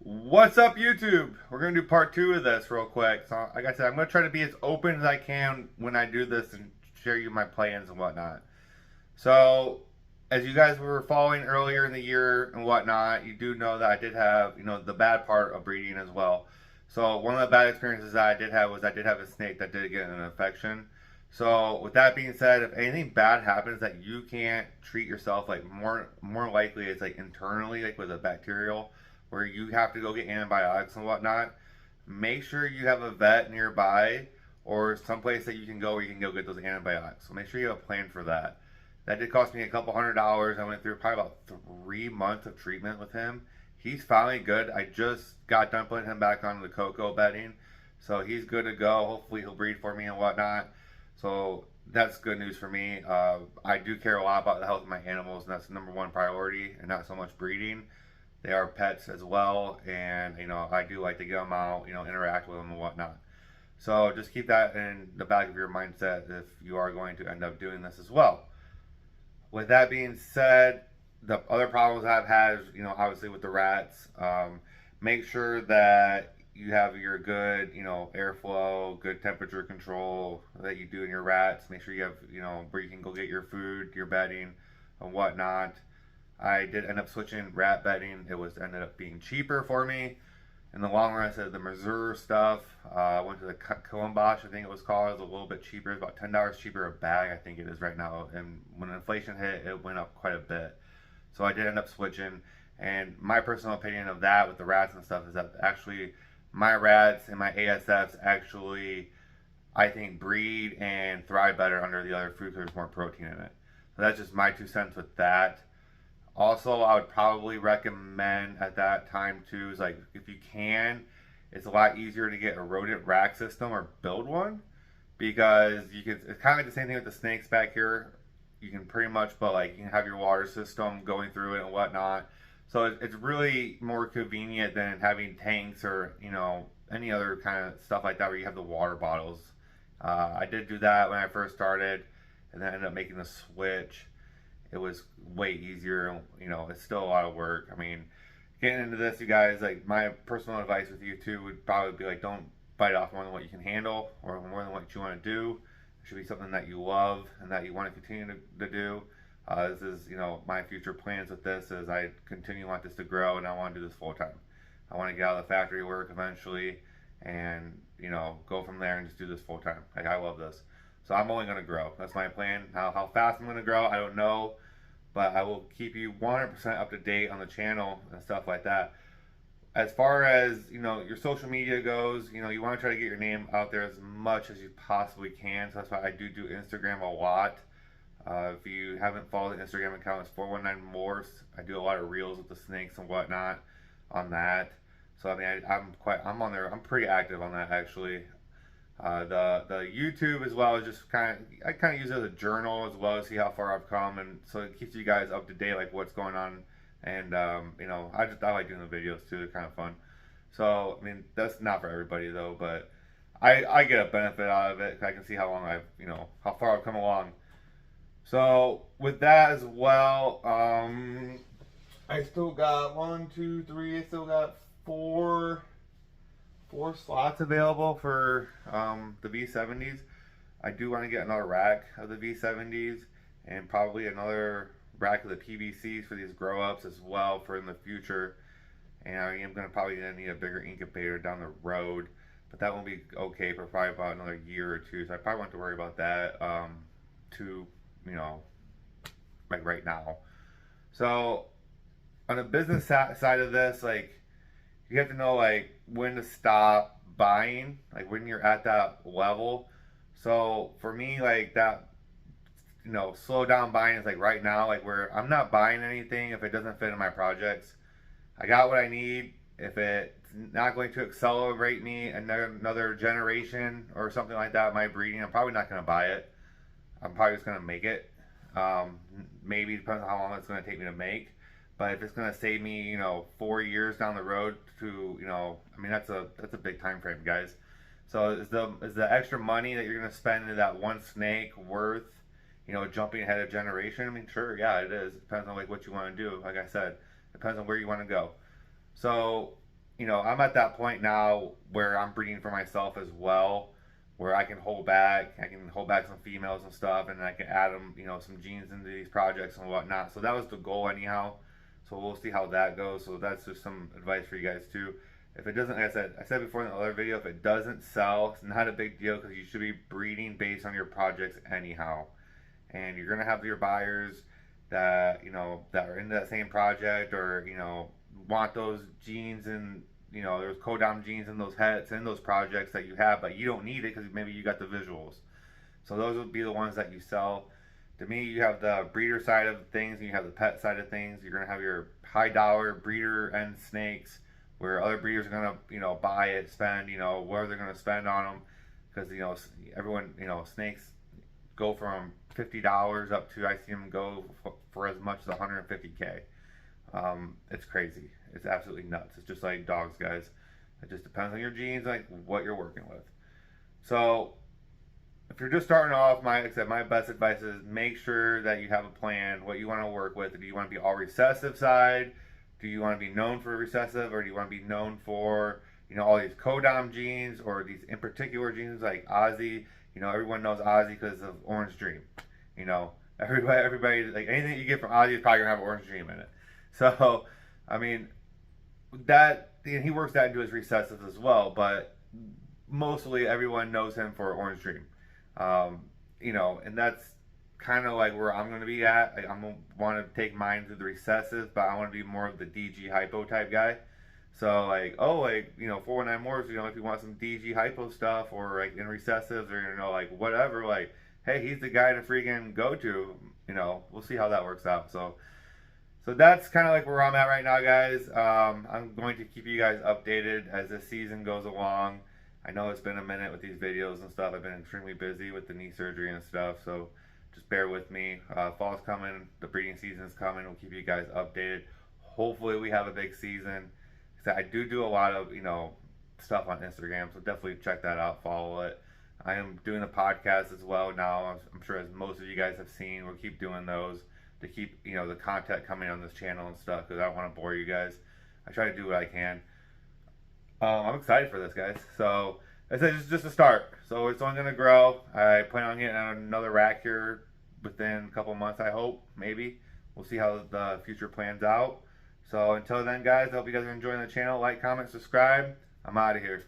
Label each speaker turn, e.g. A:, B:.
A: What's up, YouTube? We're gonna do part two of this real quick. So, like I said, I'm gonna try to be as open as I can when I do this and share you my plans and whatnot. So, as you guys were following earlier in the year and whatnot, you do know that I did have, the bad part of breeding as well. So, one of the bad experiences that I did have was I did have a snake that did get an infection. So, with that being said, if anything bad happens that you can't treat yourself, like more likely it's like internally, like with a bacterial, where you have to go get antibiotics and whatnot. Make sure you have a vet nearby or someplace that you can go where you can go get those antibiotics. So make sure you have a plan for that. That did cost me a couple $100s. I went through probably about 3 months of treatment with him. He's finally good. I just got done putting him back on the cocoa bedding, so he's good to go. Hopefully he'll breed for me and whatnot. So that's good news for me. I do care a lot about the health of my animals, and that's the number one priority, and not so much breeding. They are pets as well, and I do like to get them out, interact with them and whatnot. So just keep that in the back of your mindset if you are going to end up doing this as well. With that being said, the other problems I've had is, obviously with the rats. Make sure that you have your good, airflow, good temperature control that you do in your rats. Make sure you have, where you can go get your food, your bedding, and whatnot. I did end up switching rat bedding. It was ended up being cheaper for me. In the long run, I said the Missouri stuff. I went to the Columbash, I think it was called. It was a little bit cheaper. It's about $10 cheaper a bag, I think it is right now. And when inflation hit, it went up quite a bit. So I did end up switching. And my personal opinion of that with the rats and stuff is that actually my rats and my ASFs actually, I think, breed and thrive better under the other food because there's more protein in it. So that's just my 2 cents with that. Also, I would probably recommend at that time too is like if you can, it's a lot easier to get a rodent rack system or build one because you can. It's kind of like the same thing with the snakes back here. You can pretty much, but like you can have your water system going through it and whatnot. So it's really more convenient than having tanks or any other kind of stuff like that where you have the water bottles. I did do that when I first started, and then ended up making the switch. It was way easier. It's still a lot of work. I mean, getting into this, you guys, like my personal advice with you too would probably be like, don't bite off more than what you can handle or more than what you want to do. It should be something that you love and that you want to continue to do. This is, my future plans with this is I continue want this to grow and I want to do this full time. I want to get out of the factory work eventually and, go from there and just do this full time. Like I love this. So I'm only going to grow. That's my plan. How fast I'm going to grow, I don't know. But I will keep you 100% up to date on the channel and stuff like that. As far as, your social media goes, you want to try to get your name out there as much as you possibly can. So that's why I do Instagram a lot. If you haven't followed the Instagram account, it's 419 Morphs. I do a lot of reels with the snakes and whatnot on that. So I mean, I'm on there. I'm pretty active on that actually. The YouTube as well is just I kind of use it as a journal as well to see how far I've come, and so it keeps you guys up to date like what's going on. And I like doing the videos too. They're kind of fun. So I mean that's not for everybody though, but I get a benefit out of it. I can see how long how far I've come along. So with that as well, I still got one, two, three. I still got four slots available for the V70s. I do want to get another rack of the V70s and probably another rack of the PVCs for these grow ups as well for in the future. And I am going to probably need a bigger incubator down the road, but that won't be okay for probably about another year or two. So I probably won't have to worry about that too, like right now. So on the business side of this, like you have to know like when to stop buying, like when you're at that level. So for me, like that, slow down buying is like right now, like where I'm not buying anything if it doesn't fit in my projects. I got what I need. If it's not going to accelerate me another generation or something like that, my breeding, I'm probably not going to buy it. I'm probably just going to make it. Maybe depends on how long it's going to take me to make. But if it's going to save me, 4 years down the road to, I mean, that's a big time frame, guys. So is the extra money that you're going to spend into that one snake worth, jumping ahead of generation? I mean, sure, yeah, it is. It depends on like what you want to do. Like I said, it depends on where you want to go. So I'm at that point now where I'm breeding for myself as well, where I can hold back. I can hold back some females and stuff, and I can add them, some genes into these projects and whatnot. So that was the goal anyhow. So we'll see how that goes. So that's just some advice for you guys too. If it doesn't, like I said before in the other video, if it doesn't sell, it's not a big deal because you should be breeding based on your projects anyhow. And you're gonna have your buyers that that are in that same project, or want those genes, and there's codom genes in those heads in those projects that you have, but you don't need it because maybe you got the visuals. So those would be the ones that you sell. To me, you have the breeder side of things and you have the pet side of things. You're gonna have your high dollar breeder and snakes, where other breeders are gonna buy it, spend where they're gonna spend on them, because everyone snakes go from $50 up to, I see them go for as much as 150K. It's crazy. It's absolutely nuts. It's just like dogs, guys. It just depends on your genes, like what you're working with. So if you're just starting off, like I said, my best advice is make sure that you have a plan, what you want to work with. Do you want to be all recessive side? Do you want to be known for recessive, or do you want to be known for all these codom genes, or these in particular genes like Ozzy? Everyone knows Ozzy because of Orange Dream. Everybody, like anything you get from Ozzy is probably gonna have Orange Dream in it. So, I mean, he works that into his recessives as well, but mostly everyone knows him for Orange Dream. And that's kind of like where I'm going to be at. I'm going to want to take mine to the recessive, but I want to be more of the DG hypo type guy. So 419 Morphs, if you want some DG hypo stuff, or like in recessives, or whatever, hey, he's the guy to freaking go to. We'll see how that works out. So that's kind of like where I'm at right now, guys. I'm going to keep you guys updated as this season goes along. I know it's been a minute with these videos and stuff. I've been extremely busy with the knee surgery and stuff, so just bear with me. Fall's coming, the breeding season's coming. We'll keep you guys updated. Hopefully we have a big season. I do a lot of stuff on Instagram, so definitely check that out, follow it. I am doing a podcast as well now. I'm sure, as most of you guys have seen, we'll keep doing those to keep the content coming on this channel and stuff, because I don't want to bore you guys. I try to do what I can. I'm excited for this, guys. So I said it's just a start, so it's only gonna grow. I plan on getting another rack here within a couple months, I hope, maybe. We'll see how the future plans out. So until then, guys, I hope you guys are enjoying the channel. Like, comment, subscribe. I'm out of here.